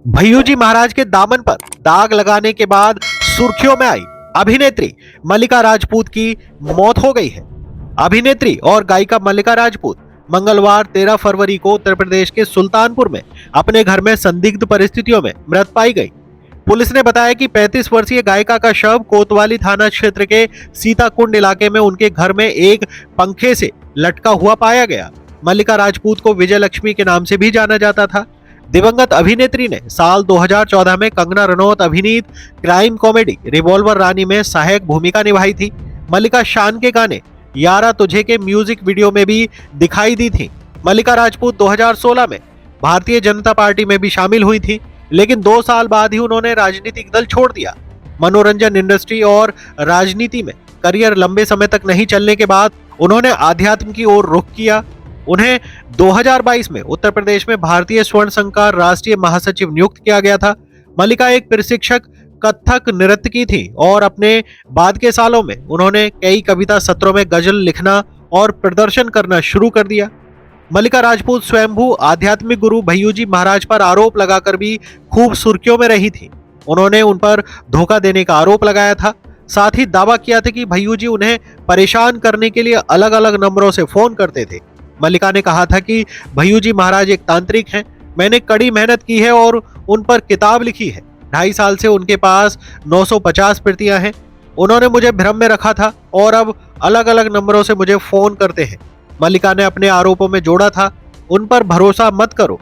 भय्यूजी महाराज के दामन पर दाग लगाने के बाद सुर्खियों में आई अभिनेत्री मल्लिका राजपूत की मौत हो गई है। अभिनेत्री और गायिका मल्लिका राजपूत मंगलवार 13 फरवरी को उत्तर प्रदेश के सुल्तानपुर में अपने घर में संदिग्ध परिस्थितियों में मृत पाई गई। पुलिस ने बताया कि 35 वर्षीय गायिका का शव कोतवाली थाना क्षेत्र के सीताकुंड इलाके में उनके घर में एक पंखे से लटका हुआ पाया गया। मल्लिका राजपूत को विजय लक्ष्मी के नाम से भी जाना जाता था। दिवंगत अभिनेत्री ने साल 2014 में कंगना रनौत अभिनीत क्राइम कॉमेडी रिवॉल्वर रानी में सहायक भूमिका निभाई थी। मल्लिका शान के गाने यारा तुझे के म्यूजिक वीडियो में भी दिखाई दी थी। मल्लिका राजपूत 2016 में भारतीय जनता पार्टी में भी शामिल हुई थी, लेकिन 2 साल बाद ही उन्होंने राजनीतिक दल छोड़ दिया। मनोरंजन इंडस्ट्री और राजनीति में करियर लंबे समय तक नहीं चलने के बाद उन्होंने आध्यात्म की ओर रुख किया। उन्हें 2022 में उत्तर प्रदेश में भारतीय स्वर्ण संघ का राष्ट्रीय महासचिव नियुक्त किया गया था। मल्लिका एक प्रशिक्षक कथक नृत्यकी थी और अपने बाद के सालों में उन्होंने कई कविता सत्रों में गजल लिखना और प्रदर्शन करना शुरू कर दिया। मल्लिका राजपूत स्वयंभू आध्यात्मिक गुरु भय्यूजी महाराज पर आरोप लगाकर भी खूब सुर्खियों में रही थी। उन्होंने उन पर धोखा देने का आरोप लगाया था। साथ ही दावा किया था कि भय्यूजी उन्हें परेशान करने के लिए अलग अलग नंबरों से फोन करते थे। मल्लिका ने कहा था कि भय्यूजी महाराज एक तांत्रिक हैं, मैंने कड़ी मेहनत की है और उन पर किताब लिखी है। 2.5 साल से उनके पास 950 प्रतियां हैं। उन्होंने मुझे भ्रम में रखा था और अब अलग अलग नंबरों से मुझे फोन करते हैं। मल्लिका ने अपने आरोपों में जोड़ा था, उन पर भरोसा मत करो,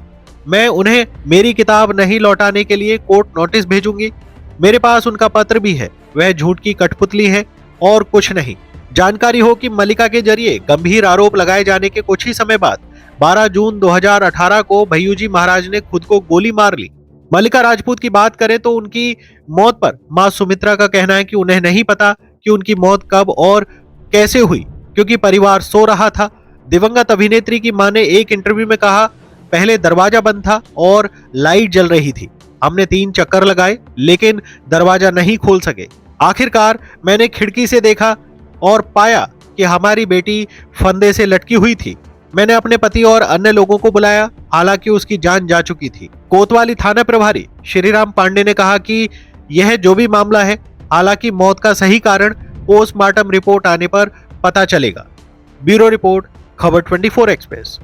मैं उन्हें मेरी किताब नहीं लौटाने के लिए कोर्ट नोटिस भेजूंगी। मेरे पास उनका पत्र भी है, वह झूठ की कठपुतली है और कुछ नहीं। जानकारी हो कि मल्लिका के जरिए गंभीर आरोप लगाए जाने के कुछ ही समय बाद 12 जून 2018 को भय्यूजी महाराज ने खुद को गोली मार ली। मल्लिका राजपूत की बात करें तो उनकी मौत पर मां सुमित्रा का कहना है कि उन्हें नहीं पता कि उनकी मौत कब और कैसे हुई, क्योंकि परिवार सो रहा था। दिवंगत अभिनेत्री की मां ने एक इंटरव्यू में कहा, पहले दरवाजा बंद था और लाइट जल रही थी, हमने 3 चक्कर लगाए लेकिन दरवाजा नहीं खोल सके। आखिरकार मैंने खिड़की से देखा और पाया कि हमारी बेटी फंदे से लटकी हुई थी। मैंने अपने पति और अन्य लोगों को बुलाया, हालांकि उसकी जान जा चुकी थी। कोतवाली थाना प्रभारी श्रीराम पांडे ने कहा कि यह जो भी मामला है, हालांकि मौत का सही कारण पोस्टमार्टम रिपोर्ट आने पर पता चलेगा। ब्यूरो रिपोर्ट, खबर 24 एक्सप्रेस।